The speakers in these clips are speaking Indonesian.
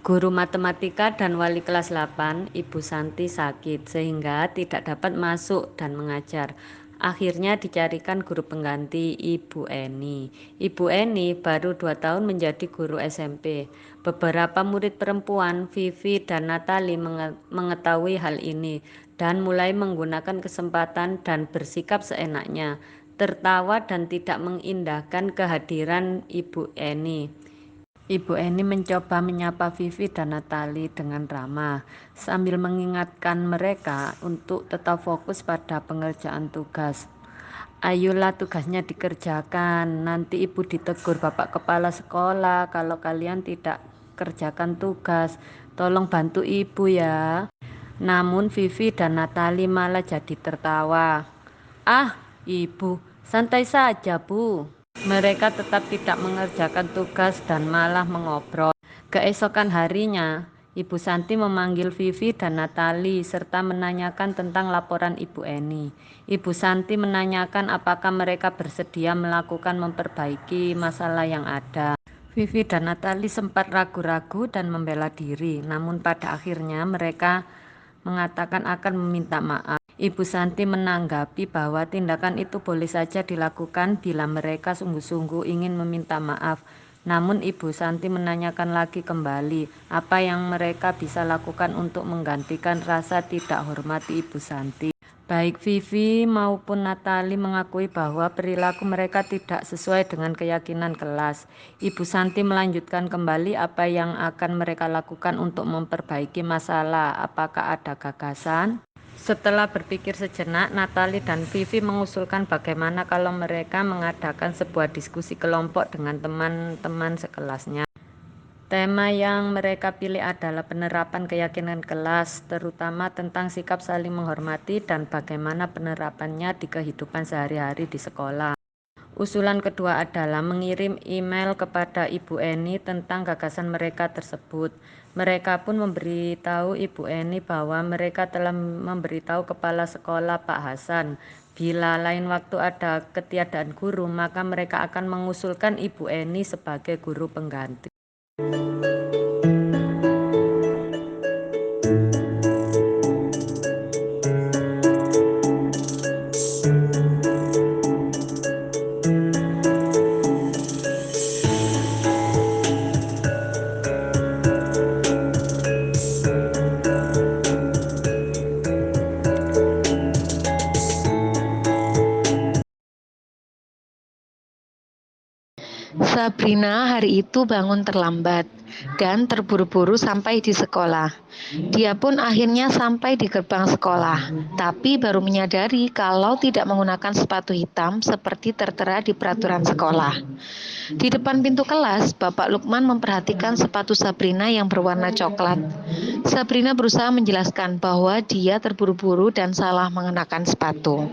Guru matematika dan wali kelas 8, Ibu Santi sakit sehingga tidak dapat masuk dan mengajar. Akhirnya dicarikan guru pengganti, Ibu Eni. Ibu Eni baru 2 tahun menjadi guru SMP. Beberapa murid perempuan, Vivi dan Natali mengetahui hal ini dan mulai menggunakan kesempatan dan bersikap seenaknya, tertawa dan tidak mengindahkan kehadiran Ibu Eni. Ibu Eni mencoba menyapa Vivi dan Natali dengan ramah, sambil mengingatkan mereka untuk tetap fokus pada pengerjaan tugas. Ayolah tugasnya dikerjakan, nanti ibu ditegur Bapak Kepala Sekolah kalau kalian tidak kerjakan tugas. Tolong bantu ibu ya. Namun Vivi dan Natali malah jadi tertawa. Ah, ibu, santai saja bu. Mereka tetap tidak mengerjakan tugas dan malah mengobrol. Keesokan harinya, Ibu Santi memanggil Vivi dan Natali serta menanyakan tentang laporan Ibu Eni. Ibu Santi menanyakan apakah mereka bersedia melakukan memperbaiki masalah yang ada. Vivi dan Natali sempat ragu-ragu dan membela diri, namun pada akhirnya mereka mengatakan akan meminta maaf. Ibu Santi menanggapi bahwa tindakan itu boleh saja dilakukan bila mereka sungguh-sungguh ingin meminta maaf. Namun Ibu Santi menanyakan lagi kembali apa yang mereka bisa lakukan untuk menggantikan rasa tidak hormati Ibu Santi. Baik Vivi maupun Natali mengakui bahwa perilaku mereka tidak sesuai dengan keyakinan kelas. Ibu Santi melanjutkan kembali apa yang akan mereka lakukan untuk memperbaiki masalah. Apakah ada gagasan? Setelah berpikir sejenak, Natali dan Vivi mengusulkan bagaimana kalau mereka mengadakan sebuah diskusi kelompok dengan teman-teman sekelasnya. Tema yang mereka pilih adalah penerapan keyakinan kelas, terutama tentang sikap saling menghormati dan bagaimana penerapannya di kehidupan sehari-hari di sekolah. Usulan kedua adalah mengirim email kepada Ibu Eni tentang gagasan mereka tersebut. Mereka pun memberitahu Ibu Eni bahwa mereka telah memberitahu Kepala Sekolah Pak Hasan. Bila lain waktu ada ketiadaan guru, maka mereka akan mengusulkan Ibu Eni sebagai guru pengganti. Sabrina hari itu bangun terlambat dan terburu-buru sampai di sekolah. Dia pun akhirnya sampai di gerbang sekolah, tapi baru menyadari kalau tidak menggunakan sepatu hitam seperti tertera di peraturan sekolah. Di depan pintu kelas, Bapak Lukman memperhatikan sepatu Sabrina yang berwarna coklat. Sabrina berusaha menjelaskan bahwa dia terburu-buru dan salah mengenakan sepatu.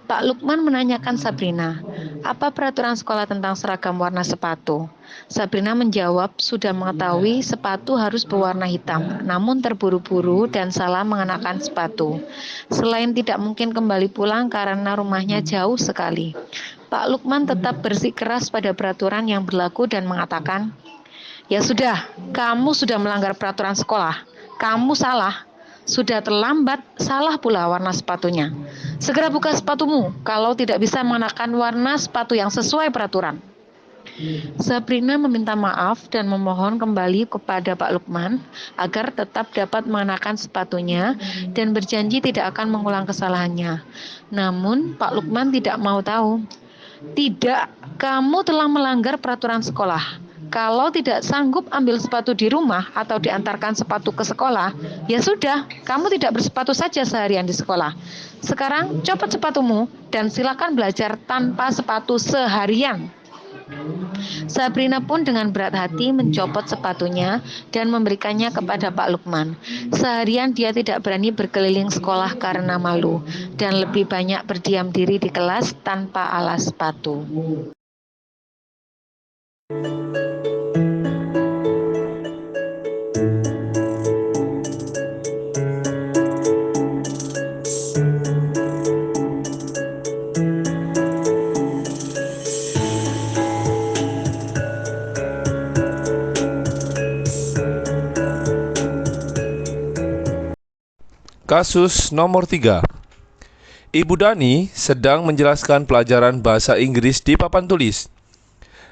Pak Lukman menanyakan Sabrina, apa peraturan sekolah tentang seragam warna sepatu? Sabrina menjawab sudah mengetahui sepatu harus berwarna hitam, namun terburu-buru dan salah mengenakan sepatu. Selain tidak mungkin kembali pulang karena rumahnya jauh sekali. Pak Lukman tetap bersikeras pada peraturan yang berlaku dan mengatakan, ya sudah, kamu sudah melanggar peraturan sekolah. Kamu salah. Sudah terlambat, salah pula warna sepatunya. Segera buka sepatumu kalau tidak bisa mengenakan warna sepatu yang sesuai peraturan. Sabrina meminta maaf dan memohon kembali kepada Pak Lukman agar tetap dapat mengenakan sepatunya dan berjanji tidak akan mengulang kesalahannya. Namun Pak Lukman tidak mau tahu. Tidak, kamu telah melanggar peraturan sekolah. Kalau tidak sanggup ambil sepatu di rumah atau diantarkan sepatu ke sekolah, ya sudah, kamu tidak bersepatu saja seharian di sekolah. Sekarang copot sepatumu dan silakan belajar tanpa sepatu seharian. Sabrina pun dengan berat hati mencopot sepatunya dan memberikannya kepada Pak Lukman. Seharian dia tidak berani berkeliling sekolah karena malu dan lebih banyak berdiam diri di kelas tanpa alas sepatu. Kasus nomor 3. Ibu Dani sedang menjelaskan pelajaran bahasa Inggris di papan tulis.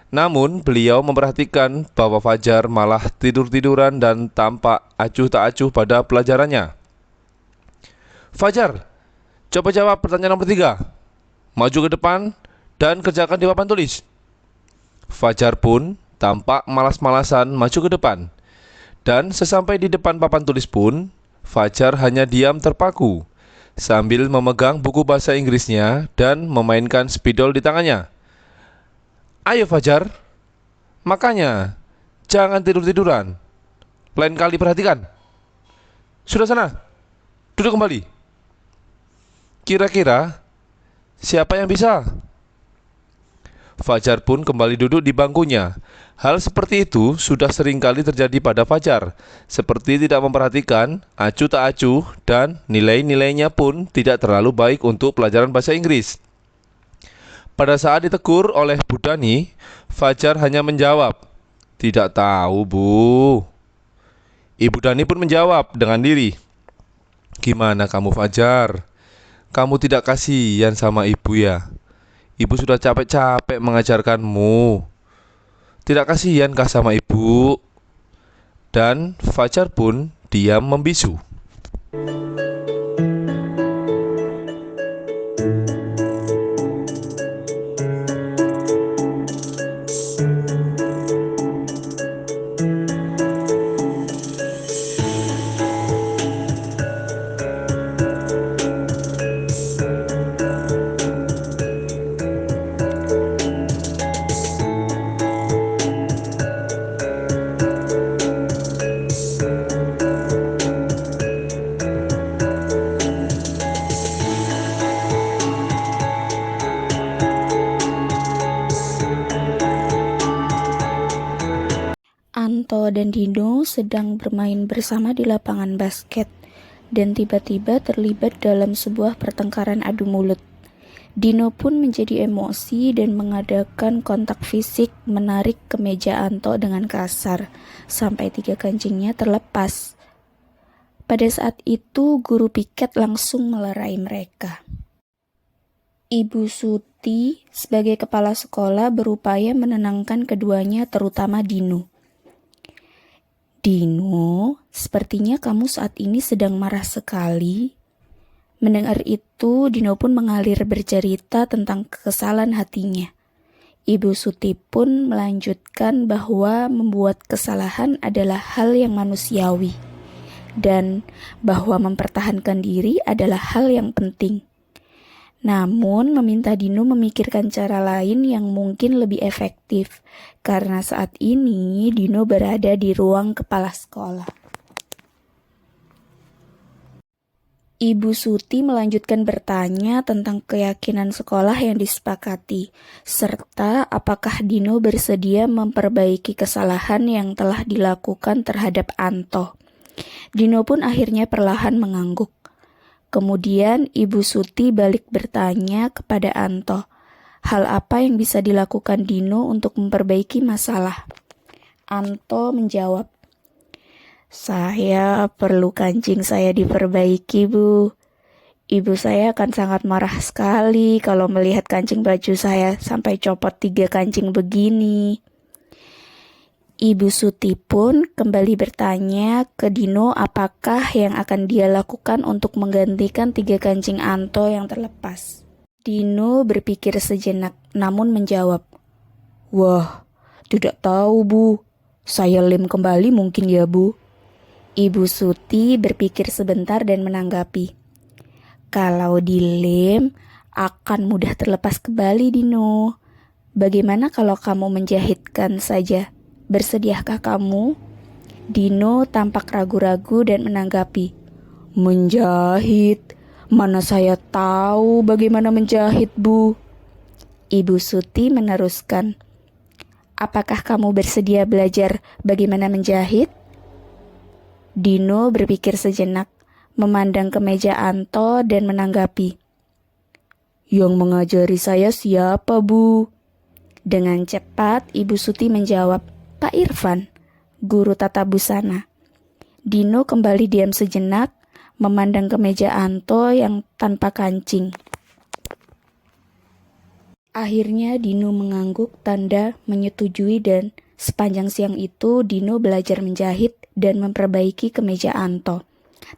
Namun beliau memperhatikan bahwa Fajar malah tidur-tiduran dan tampak acuh tak acuh pada pelajarannya. Fajar, coba jawab pertanyaan nomor 3. Maju ke depan dan kerjakan di papan tulis. Fajar pun tampak malas-malasan maju ke depan. Dan sesampai di depan papan tulis pun, Fajar hanya diam terpaku sambil memegang buku bahasa Inggrisnya dan memainkan spidol di tangannya. Ayo Fajar, makanya jangan tidur-tiduran. Lain kali perhatikan. Sudah sana, duduk kembali. Kira-kira siapa yang bisa? Fajar pun kembali duduk di bangkunya. Hal seperti itu sudah sering kali terjadi pada Fajar, seperti tidak memperhatikan, acuh tak acuh, dan nilai-nilainya pun tidak terlalu baik untuk pelajaran bahasa Inggris. Pada saat ditegur oleh Bu Dani, Fajar hanya menjawab, "Tidak tahu, Bu." Ibu Dani pun menjawab dengan diri, "Gimana kamu Fajar? Kamu tidak kasihan sama ibu ya? Ibu sudah capek-capek mengajarkanmu. Tidak kasihankah sama ibu?" Dan Fajar pun diam membisu. Anto dan Dino sedang bermain bersama di lapangan basket dan tiba-tiba terlibat dalam sebuah pertengkaran adu mulut. Dino pun menjadi emosi dan mengadakan kontak fisik menarik kemeja Anto dengan kasar sampai 3 kancingnya terlepas. Pada saat itu guru piket langsung melerai mereka. Ibu Suti sebagai kepala sekolah berupaya menenangkan keduanya, terutama Dino. "Dino, sepertinya kamu saat ini sedang marah sekali." Mendengar itu, Dino pun mengalir bercerita tentang kekesalan hatinya. Ibu Suti pun melanjutkan bahwa membuat kesalahan adalah hal yang manusiawi dan bahwa mempertahankan diri adalah hal yang penting. Namun meminta Dino memikirkan cara lain yang mungkin lebih efektif, karena saat ini Dino berada di ruang kepala sekolah. Ibu Suti melanjutkan bertanya tentang keyakinan sekolah yang disepakati, serta apakah Dino bersedia memperbaiki kesalahan yang telah dilakukan terhadap Anto. Dino pun akhirnya perlahan mengangguk. Kemudian Ibu Suti balik bertanya kepada Anto, hal apa yang bisa dilakukan Dino untuk memperbaiki masalah. Anto menjawab, saya perlu kancing saya diperbaiki, Bu. Ibu saya akan sangat marah sekali kalau melihat kancing baju saya sampai copot 3 kancing begini. Ibu Suti pun kembali bertanya ke Dino apakah yang akan dia lakukan untuk menggantikan 3 kancing Anto yang terlepas. Dino berpikir sejenak namun menjawab, wah, tidak tahu, Bu. Saya lem kembali mungkin ya, Bu. Ibu Suti berpikir sebentar dan menanggapi, kalau dilem akan mudah terlepas kembali, Dino. Bagaimana kalau kamu menjahitkan saja? Bersediakah kamu? Dino tampak ragu-ragu dan menanggapi, menjahit? Mana saya tahu bagaimana menjahit, Bu. Ibu Suti meneruskan, apakah kamu bersedia belajar bagaimana menjahit? Dino berpikir sejenak, memandang ke meja Anto dan menanggapi, yang mengajari saya siapa, Bu? Dengan cepat Ibu Suti menjawab, Pak Irfan, guru tata busana. Dino kembali diam sejenak, memandang ke meja Anto yang tanpa kancing. Akhirnya Dino mengangguk tanda menyetujui dan sepanjang siang itu Dino belajar menjahit dan memperbaiki kemeja Anto.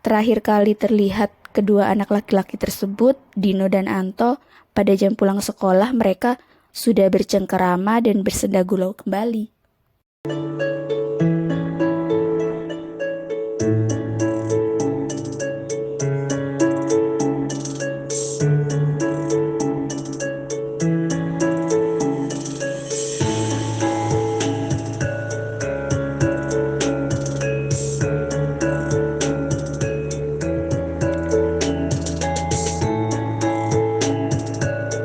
Terakhir kali terlihat kedua anak laki-laki tersebut, Dino dan Anto, pada jam pulang sekolah mereka sudah bercengkerama dan bersenda gurau kembali.